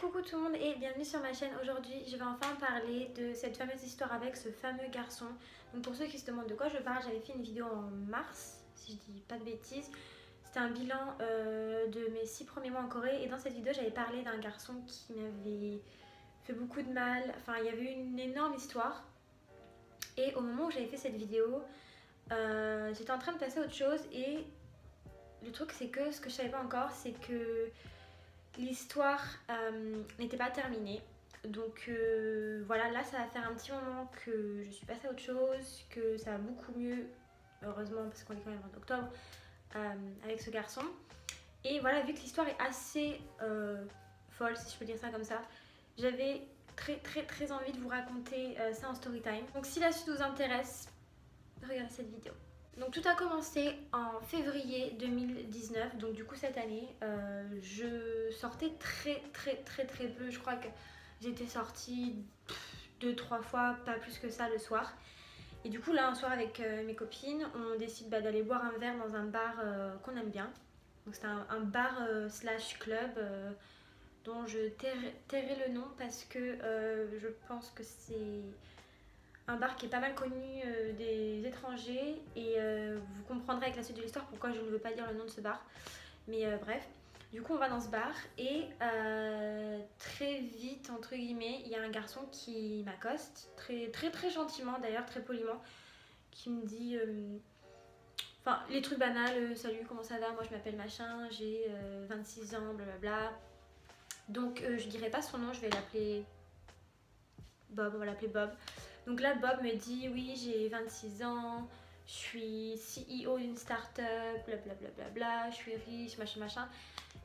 Coucou tout le monde et bienvenue sur ma chaîne. Aujourd'hui je vais enfin parler de cette fameuse histoire avec ce fameux garçon. Donc pour ceux qui se demandent de quoi je parle, j'avais fait une vidéo en mars, si je dis pas de bêtises. C'était un bilan de mes 6 premiers mois en Corée et dans cette vidéo j'avais parlé d'un garçon qui m'avait fait beaucoup de mal. Enfin il y avait eu une énorme histoire et au moment où j'avais fait cette vidéo j'étais en train de passer à autre chose et le truc c'est que ce que je savais pas encore c'est que l'histoire n'était pas terminée. Donc voilà, là ça va faire un petit moment que je suis passée à autre chose, que ça va beaucoup mieux, heureusement parce qu'on est quand même en octobre, avec ce garçon. Et voilà, vu que l'histoire est assez folle, si je peux dire ça comme ça, j'avais très envie de vous raconter ça en story time. Donc si la suite vous intéresse, regardez cette vidéo. Donc tout a commencé en février 2019, donc du coup cette année, je sortais très peu, je crois que j'étais sortie 2-3 fois, pas plus que ça le soir. Et du coup là un soir avec mes copines, on décide d'aller boire un verre dans un bar qu'on aime bien. Donc c'était un bar slash club dont je tairai le nom parce que je pense que c'est un bar qui est pas mal connu des étrangers et vous comprendrez avec la suite de l'histoire pourquoi je ne veux pas dire le nom de ce bar. Mais bref, du coup on va dans ce bar et très vite, entre guillemets, il y a un garçon qui m'accoste, très gentiment d'ailleurs, très poliment, qui me dit... Enfin, les trucs banals, salut, comment ça va, moi je m'appelle machin, j'ai 26 ans, blablabla. Donc je dirais pas son nom, je vais l'appeler Bob, on va l'appeler Bob. Donc là Bob me dit oui j'ai 26 ans, je suis CEO d'une start-up, blablabla, je suis riche, machin.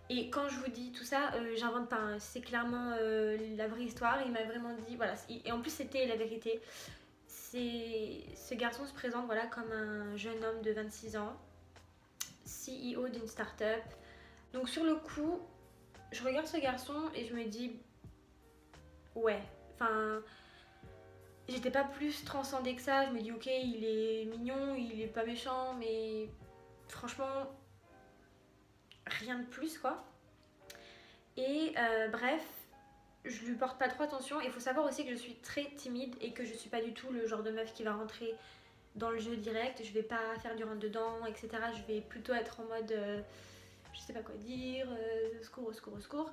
Et quand je vous dis tout ça, j'invente pas, hein. C'est clairement la vraie histoire. Il m'a vraiment dit, voilà, et en plus c'était la vérité. Ce garçon se présente voilà, comme un jeune homme de 26 ans, CEO d'une start-up. Donc sur le coup, je regarde ce garçon et je me dis, ouais, enfin... J'étais pas plus transcendée que ça, je me dis ok il est mignon, il est pas méchant mais franchement rien de plus quoi. Et bref, je lui porte pas trop attention et il faut savoir aussi que je suis très timide et que je suis pas du tout le genre de meuf qui va rentrer dans le jeu direct, je vais pas faire du rentre dedans etc. Je vais plutôt être en mode je sais pas quoi dire, au secours.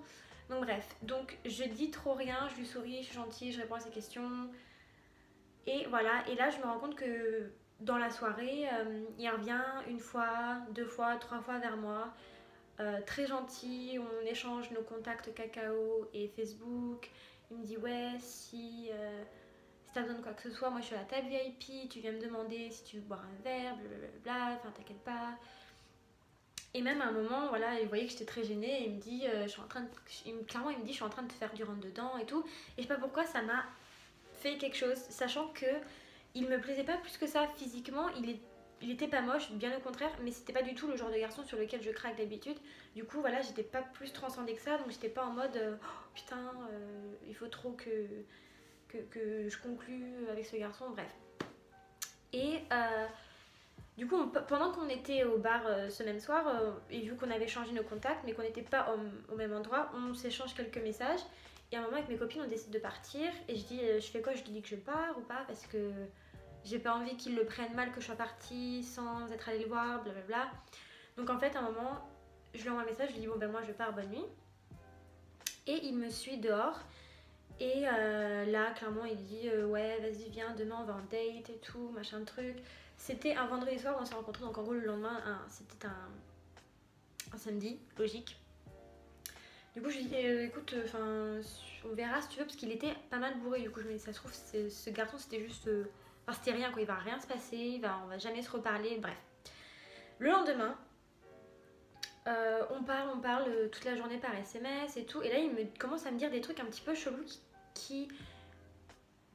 Donc bref, donc je dis trop rien, je lui souris, je suis gentille, je réponds à ses questions. Et voilà, et là je me rends compte que dans la soirée, il revient une fois, 2 fois, 3 fois vers moi, très gentil, on échange nos contacts Kakao et Facebook. Il me dit ouais, si t'as besoin de quoi que ce soit, moi je suis à la table VIP, tu viens me demander si tu veux boire un verre, blablabla, enfin t'inquiète pas. Et même à un moment, voilà, il voyait que j'étais très gênée et il me dit, clairement il me dit je suis en train de te faire du rentre dedans et tout. Et je sais pas pourquoi ça m'a fait quelque chose, sachant que il me plaisait pas plus que ça physiquement, il était pas moche, bien au contraire, mais c'était pas du tout le genre de garçon sur lequel je craque d'habitude. Du coup voilà, j'étais pas plus transcendée que ça, donc j'étais pas en mode oh, putain il faut trop que je conclue avec ce garçon, bref. Et du coup pendant qu'on était au bar ce même soir, et vu qu'on avait changé nos contacts mais qu'on n'était pas au même endroit, on s'échange quelques messages. Et à un moment avec mes copines on décide de partir et je dis je fais quoi, je lui dis que je pars ou pas parce que j'ai pas envie qu'ils le prennent mal que je sois partie sans être allée le voir, blablabla. Donc en fait à un moment je lui envoie un message, je lui dis bon ben moi je pars, bonne nuit. Et il me suit dehors et là clairement il dit ouais vas-y viens demain on va en date et tout machin truc. C'était un vendredi soir où on s'est rencontrés, donc en gros le lendemain c'était un samedi, logique. Du coup je lui dis écoute on verra si tu veux parce qu'il était pas mal bourré. Du coup je me dis ça se trouve ce garçon c'était juste enfin c'était rien quoi, il va rien se passer, on va jamais se reparler, bref. Le lendemain on parle toute la journée par SMS et tout, et là il me commence à me dire des trucs un petit peu chelous qui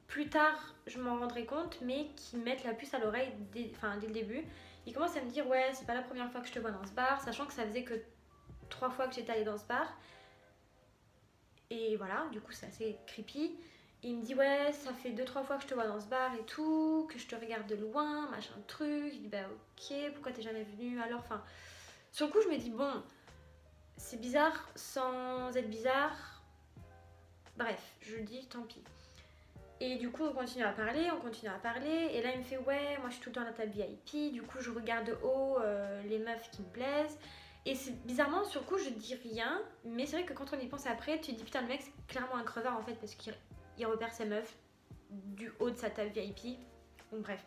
plus tard je m'en rendrai compte mais qui mettent la puce à l'oreille dès le début. Il commence à me dire ouais c'est pas la première fois que je te vois dans ce bar, sachant que ça faisait que 3 fois que j'étais allée dans ce bar. Et voilà, du coup c'est assez creepy. Et il me dit ouais ça fait 2-3 fois que je te vois dans ce bar et tout, que je te regarde de loin, machin truc. Je dis bah ok, pourquoi t'es jamais venu alors, enfin... Sur le coup je me dis bon, c'est bizarre sans être bizarre. Bref, je dis tant pis. Et du coup on continue à parler, et là il me fait ouais moi je suis tout le temps à la table VIP, du coup je regarde de haut les meufs qui me plaisent. Et c'est bizarrement sur le coup je dis rien, mais c'est vrai que quand on y pense après, tu te dis putain le mec c'est clairement un crevard en fait parce qu'il repère ses meufs du haut de sa table VIP. Donc bref.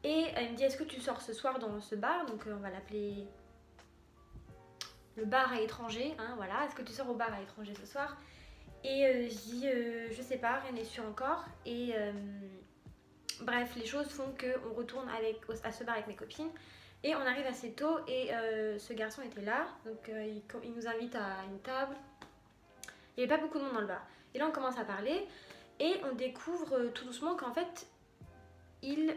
Et elle me dit est-ce que tu sors ce soir dans ce bar, donc on va l'appeler le bar à étrangers, hein, voilà, est-ce que tu sors au bar à étrangers ce soir? Et je dis je sais pas, rien n'est sûr encore. Et bref, les choses font qu'on retourne à ce bar avec mes copines. Et on arrive assez tôt et ce garçon était là. Donc il nous invite à une table. Il n'y avait pas beaucoup de monde dans le bar. Et là on commence à parler. Et on découvre tout doucement qu'en fait, il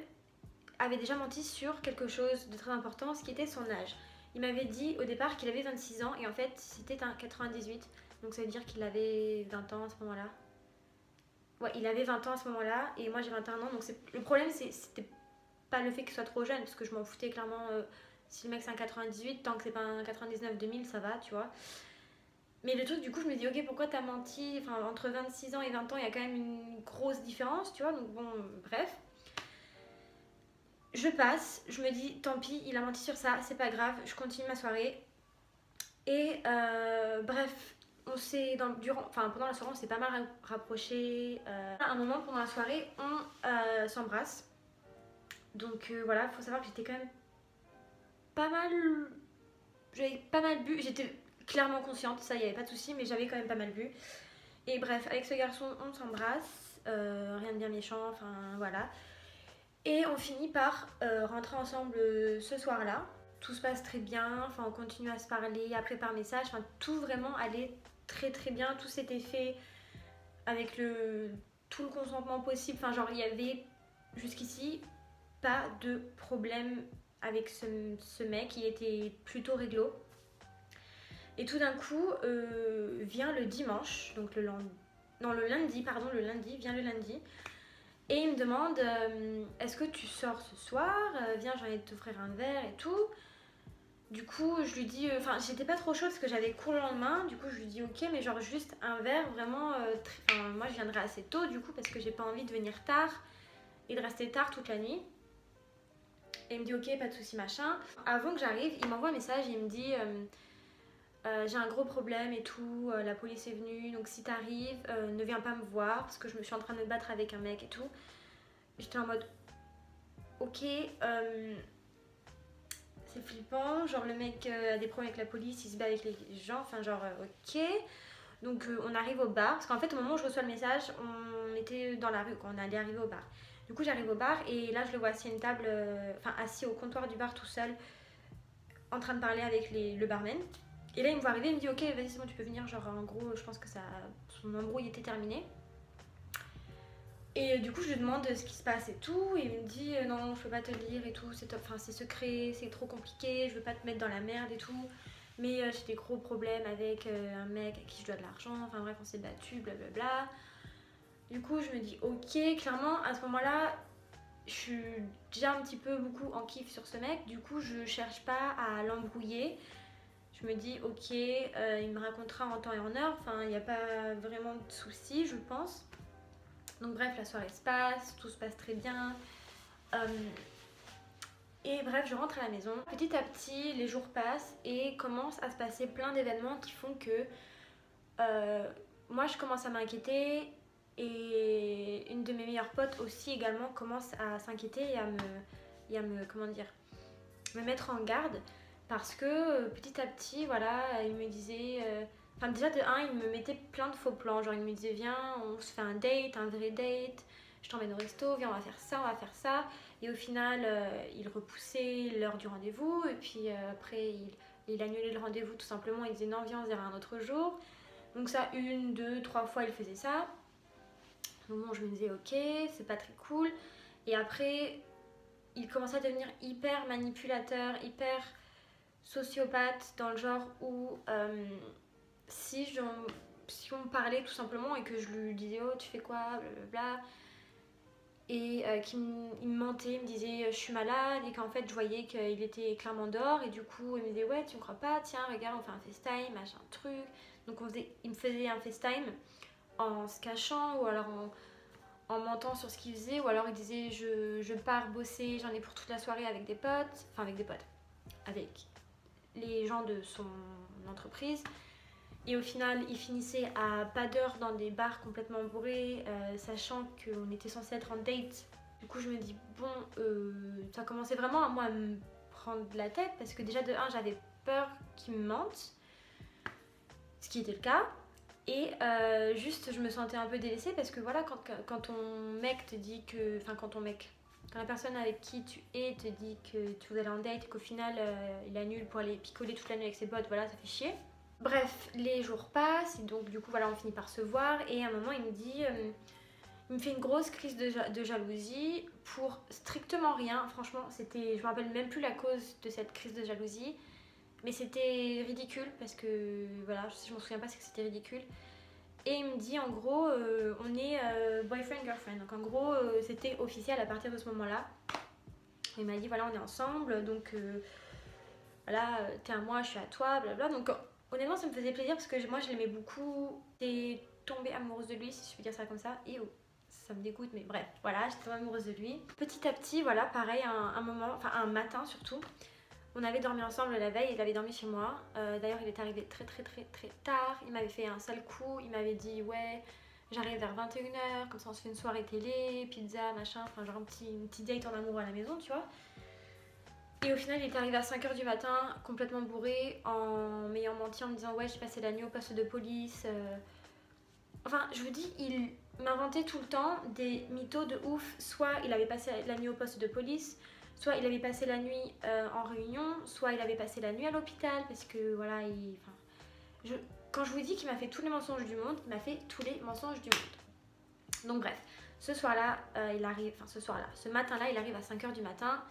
avait déjà menti sur quelque chose de très important, ce qui était son âge. Il m'avait dit au départ qu'il avait 26 ans et en fait c'était un 98. Donc ça veut dire qu'il avait 20 ans à ce moment-là. Ouais, il avait 20 ans à ce moment-là et moi j'ai 21 ans. Donc le problème c'était pas le fait qu'il soit trop jeune parce que je m'en foutais clairement. Si le mec c'est un 98, tant que c'est pas un 99-2000 ça va, tu vois. Mais le truc du coup je me dis ok pourquoi t'as menti, enfin entre 26 ans et 20 ans il y a quand même une grosse différence, tu vois. Donc bon bref. Je passe, je me dis tant pis il a menti sur ça, c'est pas grave, je continue ma soirée. Et bref, pendant la soirée, on s'est pas mal rapprochés. À un moment, pendant la soirée, on s'embrasse. Donc voilà, il faut savoir que j'étais quand même pas mal. J'avais pas mal bu. J'étais clairement consciente, ça, il n'y avait pas de souci, mais j'avais quand même pas mal bu. Et bref, avec ce garçon, on s'embrasse. Rien de bien méchant, enfin voilà. Et on finit par rentrer ensemble ce soir-là. Tout se passe très bien, enfin on continue à se parler après par message, enfin tout vraiment allait très très bien, tout s'était fait avec tout le consentement possible, enfin genre il y avait jusqu'ici pas de problème avec ce mec, il était plutôt réglo. Et tout d'un coup vient le dimanche, donc le lundi, vient le lundi. Et il me demande est-ce que tu sors ce soir, viens j'ai envie de t'offrir un verre et tout. Du coup, je lui dis, enfin, j'étais pas trop chaude parce que j'avais cours le lendemain. Du coup, je lui dis, ok, mais genre juste un verre vraiment. Moi, je viendrai assez tôt du coup parce que j'ai pas envie de venir tard et de rester tard toute la nuit. Et il me dit, ok, pas de souci, machin. Avant que j'arrive, il m'envoie un message et il me dit, j'ai un gros problème et tout. La police est venue, donc si t'arrives, ne viens pas me voir parce que je me suis en train de me battre avec un mec et tout. J'étais en mode, ok. C'est flippant, genre le mec a des problèmes avec la police, il se bat avec les gens, enfin genre ok. Donc on arrive au bar, parce qu'en fait au moment où je reçois le message, on était dans la rue quand on allait arriver au bar. Du coup j'arrive au bar et là je le vois assis à une table, assis au comptoir du bar tout seul, en train de parler avec le barman. Et là il me voit arriver, il me dit ok vas-y c'est bon tu peux venir, genre en gros je pense que son embrouille était terminée. Et du coup, je lui demande ce qui se passe et tout. Et il me dit non, je peux pas te le dire et tout. C'est secret, c'est trop compliqué. Je veux pas te mettre dans la merde et tout. Mais j'ai des gros problèmes avec un mec à qui je dois de l'argent. Enfin bref, on s'est battu, blablabla. Du coup, je me dis ok. Clairement, à ce moment-là, je suis déjà un petit peu beaucoup en kiff sur ce mec. Du coup, je cherche pas à l'embrouiller. Je me dis ok, il me racontera en temps et en heure. Enfin, il n'y a pas vraiment de soucis, je pense. Donc bref, la soirée se passe, tout se passe très bien. Et bref, je rentre à la maison. Petit à petit, les jours passent et commence à se passer plein d'événements qui font que moi je commence à m'inquiéter et une de mes meilleures potes aussi également commence à s'inquiéter et à me comment dire, me mettre en garde parce que petit à petit, voilà, il me disait... Enfin déjà de un, il me mettait plein de faux plans, genre il me disait viens on se fait un date, un vrai date, je t'emmène au resto, viens on va faire ça. Et au final il repoussait l'heure du rendez-vous et puis après il annulait le rendez-vous tout simplement, il disait non viens on se verra un autre jour. Donc ça 1, 2, 3 fois il faisait ça. Donc bon je me disais ok c'est pas très cool. Et après il commençait à devenir hyper manipulateur, hyper sociopathe dans le genre où... si on parlait tout simplement et que je lui disais oh tu fais quoi blablabla et qu'il me mentait, il me disait je suis malade et qu'en fait je voyais qu'il était clairement dehors et du coup il me disait ouais tu me crois pas, tiens regarde on fait un FaceTime machin truc. Donc il me faisait un FaceTime en se cachant ou alors en mentant sur ce qu'il faisait, ou alors il disait je pars bosser, j'en ai pour toute la soirée avec des potes, enfin avec des potes, avec les gens de son entreprise. Et au final, il finissait à pas d'heure dans des bars complètement bourrés, sachant qu'on était censé être en date. Du coup, je me dis, bon, ça commençait vraiment moi, à me prendre la tête, parce que déjà, de 1, j'avais peur qu'il me mente, ce qui était le cas. Et juste, je me sentais un peu délaissée, parce que voilà, quand ton mec te dit que... Enfin, quand la personne avec qui tu es te dit que tu vas aller en date et qu'au final, il annule pour aller picoler toute la nuit avec ses potes, voilà, ça fait chier. Bref, les jours passent et donc du coup voilà on finit par se voir et à un moment il me dit, il me fait une grosse crise de jalousie pour strictement rien, franchement c'était, je me rappelle même plus la cause de cette crise de jalousie, mais c'était ridicule parce que voilà, si je m'en souviens pas c'est que c'était ridicule. Et il me dit en gros on est boyfriend-girlfriend, donc en gros c'était officiel à partir de ce moment-là. Il m'a dit voilà on est ensemble donc voilà t'es à moi, je suis à toi, blablabla. Donc honnêtement, ça me faisait plaisir parce que moi je l'aimais beaucoup. J'étais tombée amoureuse de lui, si je peux dire ça comme ça. Et ça me dégoûte, mais bref, voilà, j'étais tombée amoureuse de lui. Petit à petit, voilà, pareil, un moment, enfin un matin surtout, on avait dormi ensemble la veille, il avait dormi chez moi. D'ailleurs, il est arrivé très tard. Il m'avait fait un sale coup, il m'avait dit ouais, j'arrive vers 21h, comme ça on se fait une soirée télé, pizza, machin, enfin genre une petite date en amour à la maison, tu vois. Et au final, il est arrivé à 5h du matin, complètement bourré, en m'ayant menti en me disant ouais, j'ai passé la nuit au poste de police. Enfin, je vous dis, il m'inventait tout le temps des mythos de ouf. Soit il avait passé la nuit au poste de police, soit il avait passé la nuit en réunion, soit il avait passé la nuit à l'hôpital parce que voilà, quand je vous dis qu'il m'a fait tous les mensonges du monde, il m'a fait tous les mensonges du monde. Donc bref, ce soir-là, ce matin-là, il arrive à 5h du matin.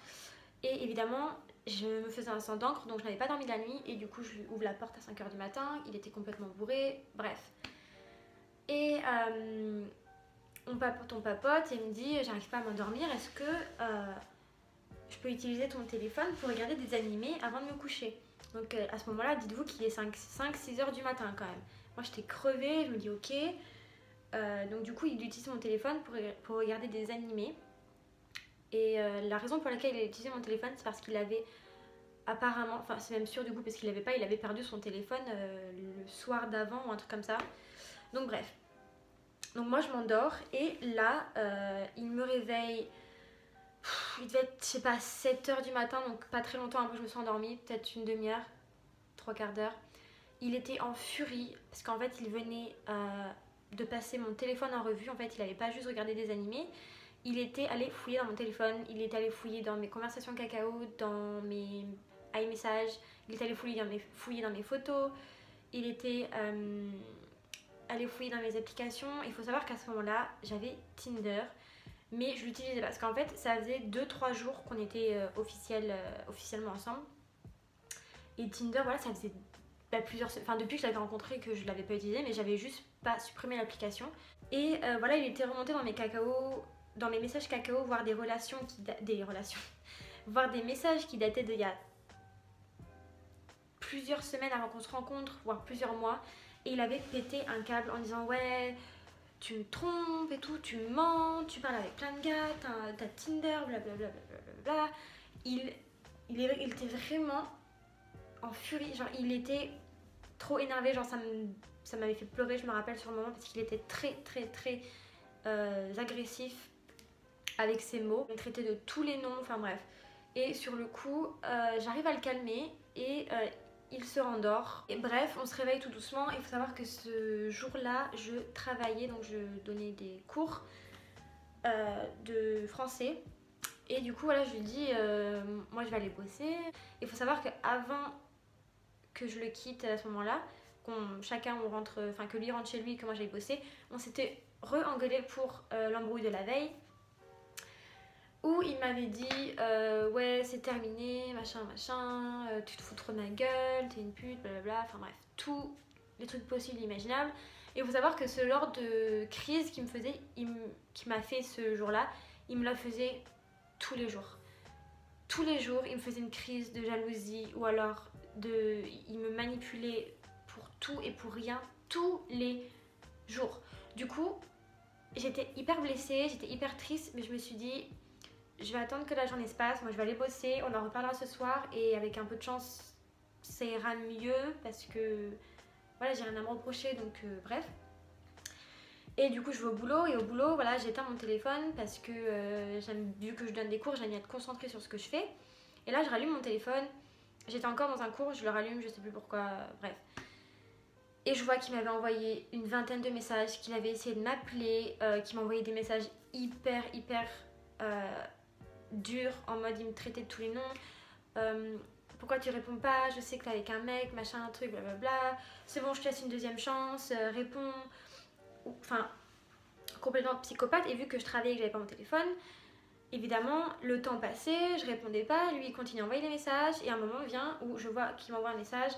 Et évidemment, je me faisais un sang d'encre, donc je n'avais pas dormi de la nuit. Et du coup, je lui ouvre la porte à 5h du matin. Il était complètement bourré, bref. Et on papote et il me dit j'arrive pas à m'endormir, est-ce que je peux utiliser ton téléphone pour regarder des animés avant de me coucher? Donc à ce moment-là, dites-vous qu'il est 5-6h du matin quand même. Moi j'étais crevée, je me dis ok. Donc du coup, il utilise mon téléphone pour regarder des animés. Et la raison pour laquelle il a utilisé mon téléphone, c'est parce qu'il avait apparemment, enfin c'est même sûr du coup parce qu'il avait perdu son téléphone le soir d'avant ou un truc comme ça. Donc bref. Donc moi je m'endors et là il me réveille, il devait être je sais pas 7h du matin, donc pas très longtemps après je me suis endormie, peut-être une demi-heure, 3/4 d'heure. Il était en furie parce qu'en fait il venait de passer mon téléphone en revue. En fait il avait pas juste regardé des animés, il était allé fouiller dans mon téléphone, il était allé fouiller dans mes conversations Kakao, dans mes iMessages, il était allé fouiller dans mes photos, il était allé fouiller dans mes applications. Il faut savoir qu'à ce moment-là, j'avais Tinder, mais je l'utilisais pas parce qu'en fait, ça faisait 2-3 jours qu'on était officiellement ensemble. Et Tinder, voilà, ça faisait depuis que je l'avais rencontré que je l'avais pas utilisé, mais j'avais juste pas supprimé l'application. Et voilà, il était remonté dans mes Kakao, dans mes messages Kakao, voir voir des messages qui dataient d'il y a plusieurs semaines avant qu'on se rencontre, voire plusieurs mois. Et il avait pété un câble en disant ouais, tu me trompes et tout, tu me mens, tu parles avec plein de gars, t'as Tinder, blablabla. Il était vraiment en furie, genre il était trop énervé, genre ça m'avait fait pleurer, je me rappelle sur le moment, parce qu'il était très agressif avec ses mots. Il me traitait de tous les noms, enfin bref. Et sur le coup, j'arrive à le calmer et il se rendort. Et bref, on se réveille tout doucement. Il faut savoir que ce jour-là, je travaillais, donc je donnais des cours de français. Et du coup, voilà, je lui dis, moi je vais aller bosser. Il faut savoir qu'avant que je le quitte à ce moment-là, que lui rentre chez lui et que moi j'aille bosser, on s'était re-engueulé pour l'embrouille de la veille. Où il m'avait dit ouais c'est terminé, machin, tu te fous trop de ma gueule, t'es une pute, blablabla, enfin bref, tous les trucs possibles et imaginables. Et il faut savoir que ce genre de crise qu'il m'a fait ce jour-là, il me la faisait tous les jours. Tous les jours, il me faisait une crise de jalousie ou alors il me manipulait pour tout et pour rien, tous les jours. Du coup, j'étais hyper blessée, j'étais hyper triste, mais je me suis dit, je vais attendre que la journée se passe, moi je vais aller bosser, on en reparlera ce soir et avec un peu de chance, ça ira mieux parce que voilà, j'ai rien à me reprocher, donc bref. Et du coup, je vais au boulot et au boulot, voilà, j'éteins mon téléphone parce que vu que je donne des cours, j'aime bien être concentrée sur ce que je fais. Et là, je rallume mon téléphone. J'étais encore dans un cours, je le rallume, je sais plus pourquoi, bref. Et je vois qu'il m'avait envoyé une vingtaine de messages, qu'il avait essayé de m'appeler, qu'il m'envoyait des messages hyper durs, en mode il me traitait de tous les noms. Pourquoi tu réponds pas? Je sais que t'es avec un mec, machin, un truc, blablabla. C'est bon, je te laisse une deuxième chance, réponds. Enfin, complètement psychopathe. Et vu que je travaillais et que j'avais pas mon téléphone, évidemment, le temps passait, je répondais pas, lui il continue à envoyer des messages. Et un moment vient où je vois qu'il m'envoie un message.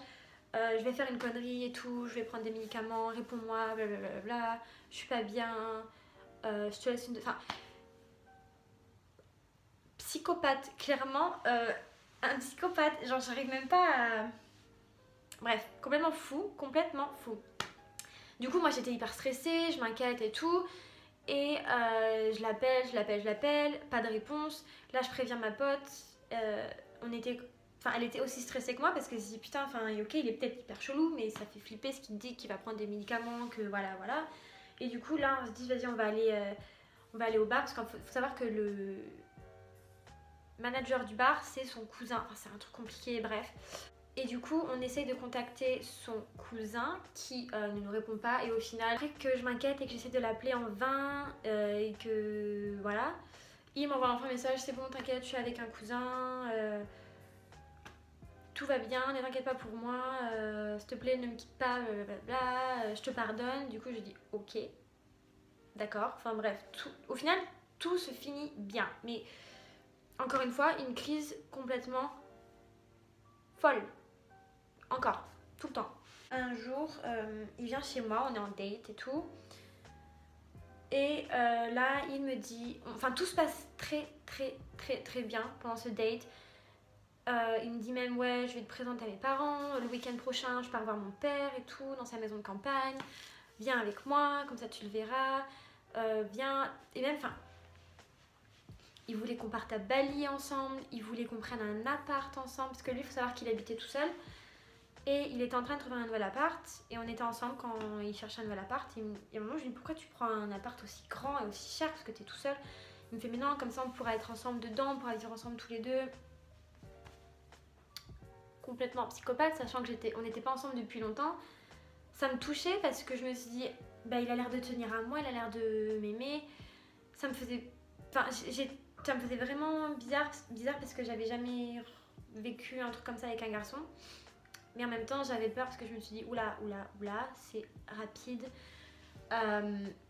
Je vais faire une connerie et tout, je vais prendre des médicaments, réponds-moi, blablabla, je suis pas bien, je te laisse une... Enfin, psychopathe, clairement, un psychopathe, genre j'arrive même pas à... Bref, complètement fou, complètement fou. Du coup, moi j'étais hyper stressée, je m'inquiète et tout, et je l'appelle, pas de réponse. Là, je préviens ma pote, elle était aussi stressée que moi parce que je me dis putain, ok, il est peut-être hyper chelou, mais ça fait flipper ce qu'il dit qu'il va prendre des médicaments, que voilà. Et du coup, là, on se dit, vas-y, on va aller au bar parce qu'il faut savoir que le manager du bar, c'est son cousin. Enfin, c'est un truc compliqué, bref. Et du coup, on essaye de contacter son cousin qui ne nous répond pas. Et au final, après que je m'inquiète et que j'essaie de l'appeler en vain et que voilà, il m'envoie enfin un message, c'est bon, t'inquiète, je suis avec un cousin. Tout va bien, ne t'inquiète pas pour moi, s'il te plaît ne me quitte pas, blablabla, je te pardonne. Du coup je dis ok, d'accord, enfin bref, au final tout se finit bien. Mais encore une fois, une crise complètement folle, encore, tout le temps. Un jour, il vient chez moi, on est en date et tout. Et là il me dit, enfin tout se passe très bien pendant ce date. Il me dit même ouais, je vais te présenter à mes parents, le week-end prochain je pars voir mon père et tout dans sa maison de campagne, viens avec moi, comme ça tu le verras, viens. Et même, enfin, il voulait qu'on parte à Bali ensemble, il voulait qu'on prenne un appart ensemble, parce que lui il faut savoir qu'il habitait tout seul et il était en train de trouver un nouvel appart et on était ensemble quand il cherchait un nouvel appart. Et à un moment je lui dis pourquoi tu prends un appart aussi grand et aussi cher parce que t'es tout seul. Il me fait mais non, comme ça on pourra être ensemble dedans, on pourra vivre ensemble tous les deux. Complètement psychopathe, sachant que on n'était pas ensemble depuis longtemps. Ça me touchait parce que je me suis dit bah il a l'air de tenir à moi, il a l'air de m'aimer. Ça me faisait, enfin ça me faisait vraiment bizarre parce que j'avais jamais vécu un truc comme ça avec un garçon. Mais en même temps j'avais peur parce que je me suis dit oula, c'est rapide.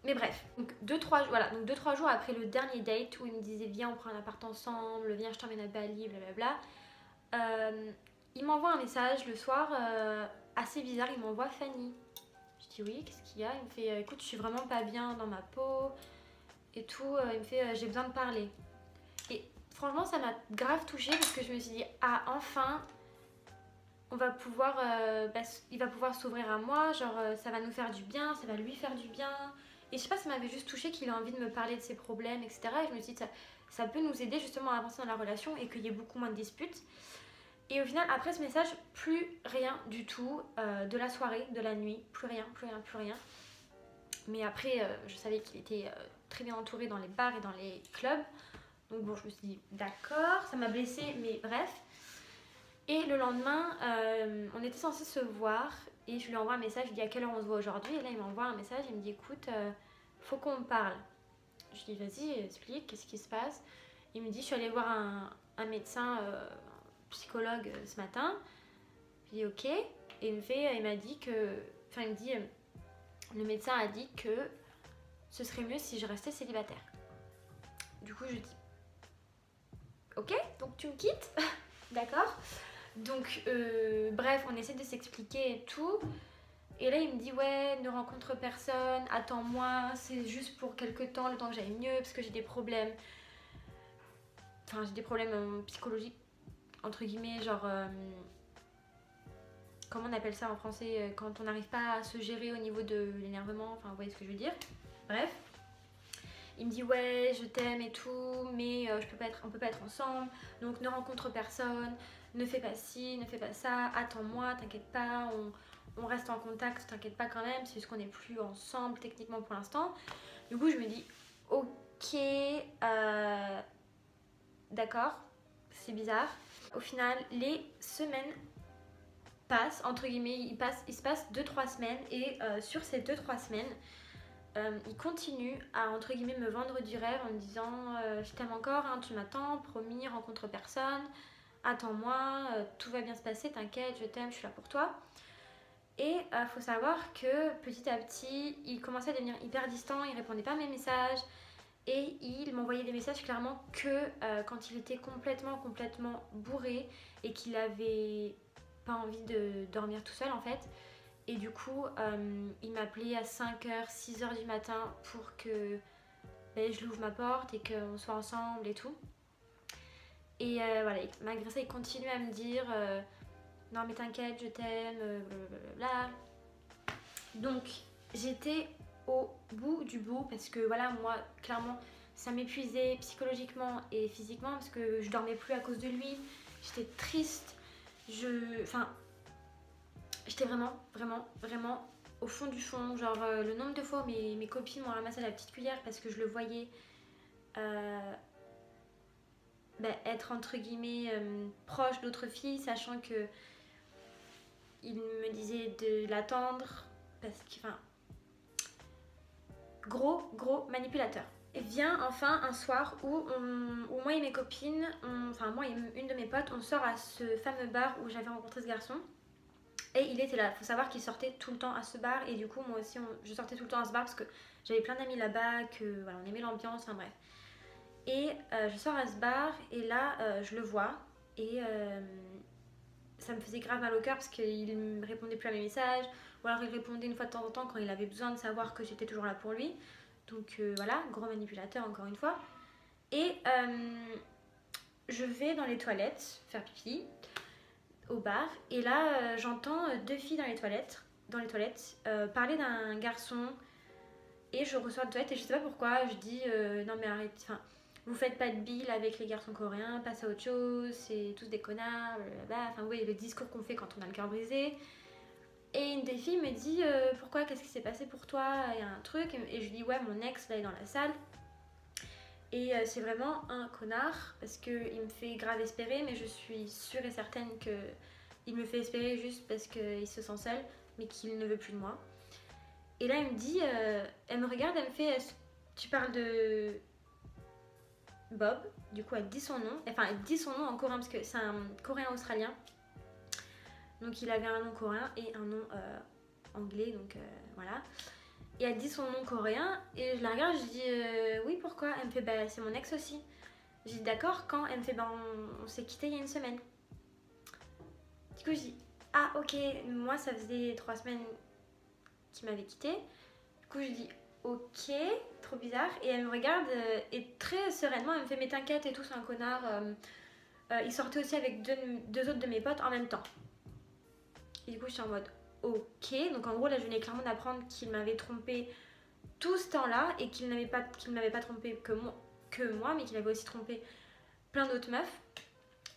Mais bref, donc 2-3 jours après le dernier date où il me disait viens on prend un appart ensemble, viens je t'emmène à Bali, blablabla. Il m'envoie un message le soir assez bizarre, il m'envoie Fanny. Je dis oui, qu'est-ce qu'il y a? Il me fait écoute, je suis vraiment pas bien dans ma peau et tout. Il me fait j'ai besoin de parler. Et franchement, ça m'a grave touchée parce que je me suis dit ah, enfin, on va pouvoir, il va pouvoir s'ouvrir à moi, genre ça va nous faire du bien, ça va lui faire du bien. Et je sais pas, ça m'avait juste touchée qu'il ait envie de me parler de ses problèmes, etc. Et je me suis dit ça peut nous aider justement à avancer dans la relation et qu'il y ait beaucoup moins de disputes. Et au final, après ce message, plus rien du tout de la soirée, de la nuit, plus rien. Mais après, je savais qu'il était très bien entouré dans les bars et dans les clubs. Donc bon, je me suis dit, d'accord, ça m'a blessée, mais bref. Et le lendemain, on était censé se voir et je lui envoie un message, je lui dis à quelle heure on se voit aujourd'hui. Et là, il m'envoie un message, il me dit, écoute, faut qu'on parle. Je lui dis, vas-y, explique, qu'est-ce qui se passe? Il me dit, je suis allée voir un médecin... psychologue ce matin. Je dis ok. Et il m'a dit que... Enfin, il me dit... le médecin a dit que ce serait mieux si je restais célibataire. Du coup, je dis... Ok, donc tu me quittes? D'accord. Donc, bref, on essaie de s'expliquer et tout. Et là, il me dit ouais, ne rencontre personne, attends-moi, c'est juste pour quelques temps, le temps que j'aille mieux, parce que j'ai des problèmes... Enfin, j'ai des problèmes psychologiques entre guillemets, genre comment on appelle ça en français, quand on n'arrive pas à se gérer au niveau de l'énervement, enfin vous voyez ce que je veux dire. Bref, il me dit ouais je t'aime et tout, mais on peut pas être ensemble, donc ne rencontre personne, ne fais pas ci, ne fais pas ça, attends-moi, t'inquiète pas, on reste en contact, t'inquiète pas quand même, c'est juste qu'on n'est plus ensemble techniquement pour l'instant. Du coup je me dis ok, d'accord, c'est bizarre. Au final les semaines passent, entre guillemets, il se passe 2-3 semaines et sur ces 2-3 semaines il continue à entre guillemets me vendre du rêve en me disant je t'aime encore, hein, tu m'attends, promis, rencontre personne, attends-moi, tout va bien se passer, t'inquiète, je t'aime, je suis là pour toi. Et faut savoir que petit à petit il commençait à devenir hyper distant, il répondait pas à mes messages et il m'envoyait des messages clairement que quand il était complètement bourré et qu'il avait pas envie de dormir tout seul en fait. Et du coup, il m'appelait à 5h, 6h du matin pour que je lui ouvre ma porte et qu'on soit ensemble et tout. Et voilà, malgré ça, il continue à me dire non mais t'inquiète, je t'aime, blablabla. Donc, j'étais au bout du bout parce que voilà, moi, clairement, ça m'épuisait psychologiquement et physiquement parce que je dormais plus à cause de lui. J'étais triste. Enfin, j'étais vraiment au fond du fond. Genre, le nombre de fois où mes copines m'ont ramassé à la petite cuillère parce que je le voyais être entre guillemets proche d'autres filles, sachant que il me disait de l'attendre parce que, enfin, gros manipulateur. Et vient enfin un soir où moi et mes copines, enfin moi et une de mes potes, on sort à ce fameux bar où j'avais rencontré ce garçon. Et il était là. Faut savoir qu'il sortait tout le temps à ce bar. Et du coup, moi aussi, je sortais tout le temps à ce bar parce que j'avais plein d'amis là-bas, que voilà, on aimait l'ambiance, enfin bref. Et je sors à ce bar et là, je le vois. Et ça me faisait grave mal au cœur parce qu'il ne répondait plus à mes messages. Ou alors il répondait une fois de temps en temps quand il avait besoin de savoir que j'étais toujours là pour lui. Donc voilà, gros manipulateur encore une fois. Et je vais dans les toilettes faire pipi au bar et là j'entends deux filles dans les toilettes parler d'un garçon et je ressors de toilette et je sais pas pourquoi je dis non mais arrête, enfin vous faites pas de bile avec les garçons coréens, passe à autre chose, c'est tous des connards, blablabla. Enfin vous voyez le discours qu'on fait quand on a le cœur brisé. Et une des filles me dit pourquoi, qu'est-ce qui s'est passé pour toi, il y a un truc, et je dis ouais mon ex là est dans la salle. Et c'est vraiment un connard parce qu'il me fait grave espérer, mais je suis sûre et certaine qu'il me fait espérer juste parce qu'il se sent seul, mais qu'il ne veut plus de moi. Et là, il me dit, elle me regarde, elle me fait tu parles de Bob. Du coup, elle dit son nom, enfin, elle dit son nom en coréen parce que c'est un coréen australien. Donc, il avait un nom coréen et un nom anglais, donc voilà. Et elle dit son nom coréen et je la regarde, je dis oui pourquoi. Elle me fait bah c'est mon ex aussi. Je dis d'accord quand. Elle me fait bah on s'est quitté il y a une semaine. Du coup je dis ah ok, moi ça faisait 3 semaines qu'il m'avait quitté. Du coup je dis ok, trop bizarre. Et elle me regarde et très sereinement elle me fait mais t'inquiète et tout, c'est un connard. Il sortait aussi avec deux autres de mes potes en même temps. Et du coup je suis en mode ok, donc en gros là je venais clairement d'apprendre qu'il m'avait trompé tout ce temps-là et qu'il n'avait pas trompé que moi mais qu'il avait aussi trompé plein d'autres meufs.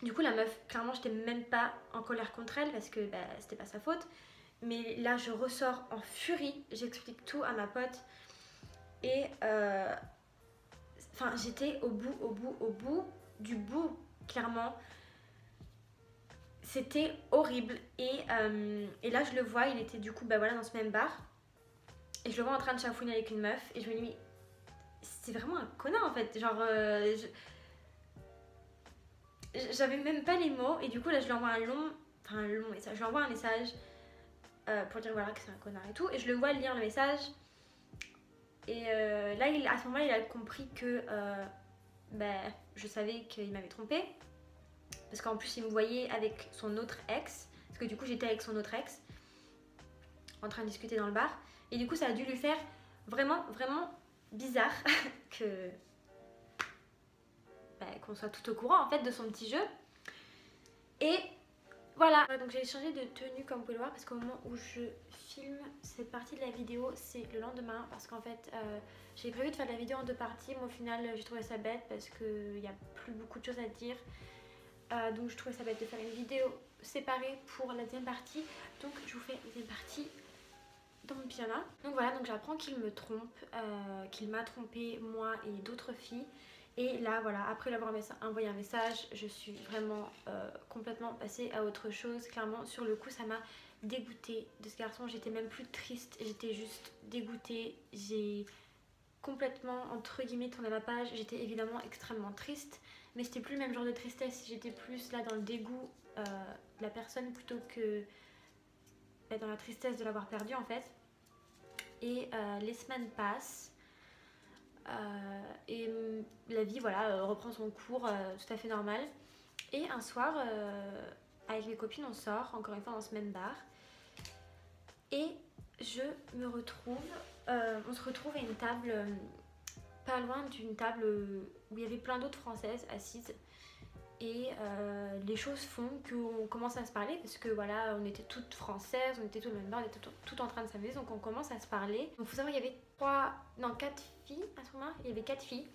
Du coup la meuf, clairement j'étais même pas en colère contre elle parce que bah, c'était pas sa faute. Mais là je ressors en furie, j'explique tout à ma pote et enfin j'étais au bout du bout, clairement. C'était horrible et là je le vois, il était du coup bah voilà dans ce même bar et je le vois en train de chafouiner avec une meuf et je me dis mais c'est vraiment un connard en fait, genre j'avais même pas les mots et du coup là je lui envoie un long message, je lui envoie un message pour dire voilà que c'est un connard et tout et je le vois lire le message et là à ce moment-là il a compris que je savais qu'il m'avait trompée. Parce qu'en plus, il me voyait avec son autre ex. Parce que du coup, j'étais avec son autre ex. En train de discuter dans le bar. Et du coup, ça a dû lui faire vraiment bizarre qu'on soit tout au courant en fait de son petit jeu. Et Voilà, donc j'ai changé de tenue comme vous pouvez le voir parce qu'au moment où je filme cette partie de la vidéo, c'est le lendemain parce qu'en fait j'ai prévu de faire la vidéo en 2 parties, mais au final j'ai trouvé ça bête parce qu'il n'y a plus beaucoup de choses à dire. Donc je trouvais ça bête de faire une vidéo séparée pour la deuxième partie. Donc je vous fais la deuxième partie dans mon pyjama. Donc voilà, donc j'apprends qu'il me trompe, qu'il m'a trompé moi et d'autres filles. Et là voilà, après l'avoir envoyé un message, je suis vraiment complètement passée à autre chose. Clairement sur le coup ça m'a dégoûtée de ce garçon. J'étais même plus triste, j'étais juste dégoûtée. J'ai complètement entre guillemets tourné la page. J'étais évidemment extrêmement triste, mais c'était plus le même genre de tristesse. J'étais plus là dans le dégoût de la personne plutôt que dans la tristesse de l'avoir perdu en fait. Et les semaines passent et la vie voilà reprend son cours tout à fait normal. Et un soir avec mes copines on sort encore une fois en semaine bar et je me retrouve on se retrouve à une table pas loin d'une table où il y avait plein d'autres françaises assises. Et les choses font qu'on commence à se parler parce que voilà, on était toutes françaises, on était tout le même bar, on était toutes en train de s'amuser, donc on commence à se parler. Donc il faut savoir qu'il y avait 4 filles à ce moment-là, il y avait 4 filles.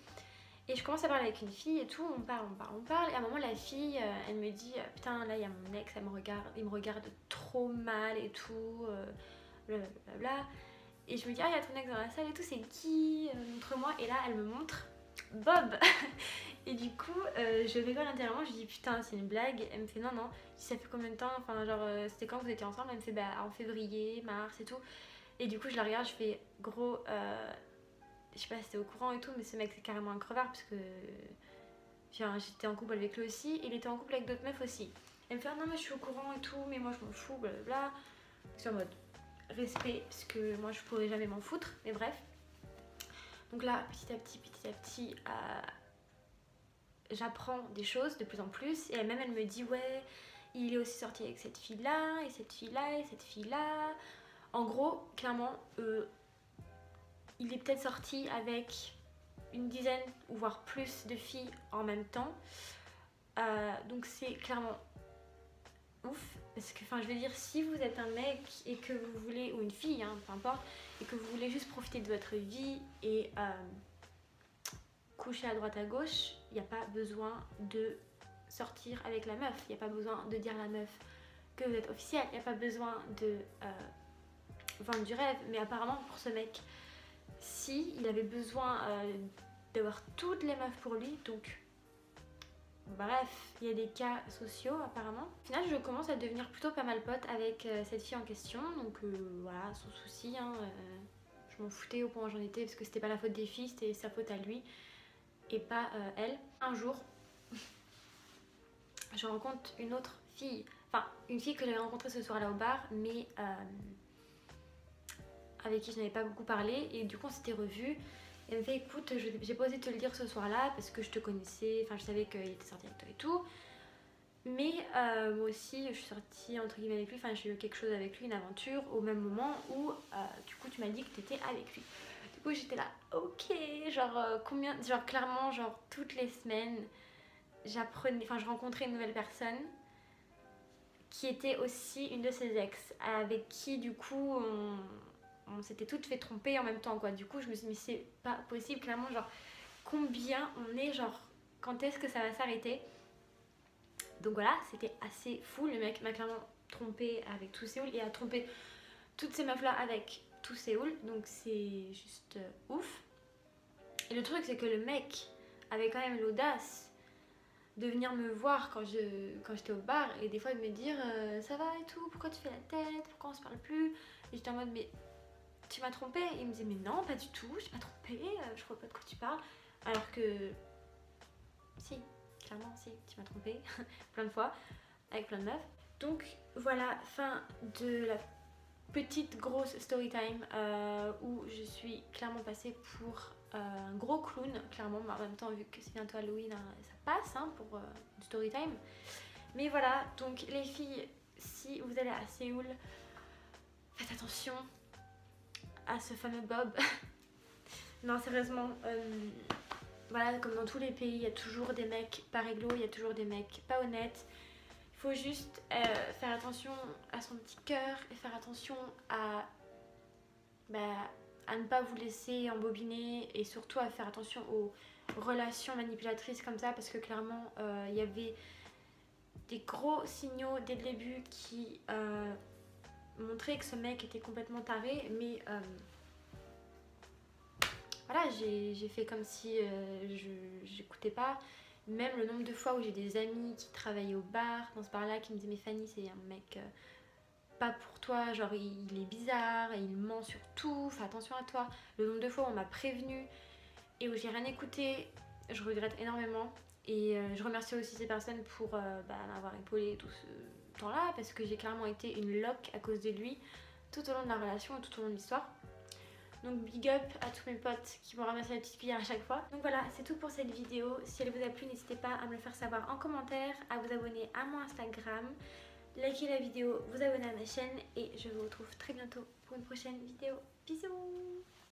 Et je commence à parler avec une fille et tout, on parle. Et à un moment, la fille, elle me dit putain, là il y a mon ex, il me regarde trop mal et tout, blablabla. Et je me dis, ah, il y a ton ex dans la salle et tout, c'est qui montre-moi. Et là, elle me montre Bob. Et du coup, je rigole intérieurement, je dis putain, c'est une blague. Elle me fait non, non. Je dis, ça fait combien de temps? Enfin, genre, c'était quand vous étiez ensemble? Elle me fait bah en février, mars et tout. Et du coup, je la regarde, je fais gros, je sais pas si t'es au courant et tout, mais ce mec c'est carrément un crevard parce que j'étais en couple avec lui aussi, il était en couple avec d'autres meufs aussi. Elle me fait ah, non, mais je suis au courant et tout, mais moi je m'en fous, blablabla. C'est en mode respect, parce que moi je pourrais jamais m'en foutre, mais bref. Donc là, petit à petit, j'apprends des choses de plus en plus. Et elle-même, elle me dit, ouais, il est aussi sorti avec cette fille-là, et cette fille-là, et cette fille-là. En gros, clairement, il est peut-être sorti avec une dizaine, ou voire plus de filles en même temps. Donc c'est clairement ouf. Parce que, enfin, je veux dire, si vous êtes un mec et que vous voulez, ou une fille, hein, peu importe, et que vous voulez juste profiter de votre vie et coucher à droite à gauche, il n'y a pas besoin de sortir avec la meuf, il n'y a pas besoin de dire à la meuf que vous êtes officiel, il n'y a pas besoin de vendre du rêve. Mais apparemment pour ce mec, si il avait besoin d'avoir toutes les meufs pour lui, donc bref, il y a des cas sociaux apparemment. Au final, je commence à devenir plutôt pas mal pote avec cette fille en question, donc voilà, sans souci, hein, je m'en foutais au point où j'en étais parce que c'était pas la faute des filles, c'était sa faute à lui et pas elle. Un jour, je rencontre une autre fille, enfin une fille que j'avais rencontrée ce soir-là au bar, mais avec qui je n'avais pas beaucoup parlé, et du coup on s'était revus. Elle me fait écoute, j'ai pas osé te le dire ce soir-là parce que je te connaissais, enfin je savais qu'il était sorti avec toi et tout. Mais moi aussi je suis sortie entre guillemets avec lui, enfin j'ai eu quelque chose avec lui, une aventure, au même moment où du coup tu m'as dit que tu étais avec lui. Du coup j'étais là, ok, genre combien, genre clairement genre toutes les semaines j'apprenais, enfin je rencontrais une nouvelle personne qui était aussi une de ses ex, avec qui du coup on s'était toutes fait tromper en même temps quoi. Du coup je me suis dit mais c'est pas possible, clairement genre combien on est, genre quand est-ce que ça va s'arrêter. Donc voilà, c'était assez fou, le mec m'a clairement trompé avec tout Séoul et a trompé toutes ces meufs là avec tout Séoul, donc c'est juste ouf. Et le truc c'est que le mec avait quand même l'audace de venir me voir quand j'étais au bar et des fois de me dire ça va et tout, pourquoi tu fais la tête, pourquoi on se parle plus. Et j'étais en mode mais tu m'as trompé. Et il me disait mais non pas du tout, je t'ai pas trompé, je vois pas de quoi tu parles. Alors que si, clairement si, tu m'as trompé plein de fois avec plein de meufs. Donc voilà, fin de la petite grosse story time où je suis clairement passée pour un gros clown, clairement, mais en même temps vu que c'est bientôt Halloween, hein, ça passe hein, pour une story time. Mais voilà, donc les filles, si vous allez à Séoul, faites attention à ce fameux Bob. Non sérieusement, voilà, comme dans tous les pays, il y a toujours des mecs pas réglo, il y a toujours des mecs pas honnêtes. Il faut juste faire attention à son petit cœur et faire attention à ne pas vous laisser embobiner et surtout à faire attention aux relations manipulatrices comme ça, parce que clairement il y avait des gros signaux dès le début qui montraient que ce mec était complètement taré, mais voilà, j'ai fait comme si j'écoutais pas. Même le nombre de fois où j'ai des amis qui travaillaient au bar, dans ce bar là, qui me disaient mais Fanny, c'est un mec pas pour toi, genre il est bizarre et il ment sur tout, fais attention à toi. Le nombre de fois où on m'a prévenu et où j'ai rien écouté, je regrette énormément. Et je remercie aussi ces personnes pour m'avoir épaulé tout ce temps là, parce que j'ai clairement été une loque à cause de lui tout au long de la relation et tout au long de l'histoire. Donc big up à tous mes potes qui m'ont ramassé la petite cuillère à chaque fois. Donc voilà, c'est tout pour cette vidéo. Si elle vous a plu, n'hésitez pas à me le faire savoir en commentaire, à vous abonner à mon Instagram, liker la vidéo, vous abonner à ma chaîne et je vous retrouve très bientôt pour une prochaine vidéo. Bisous!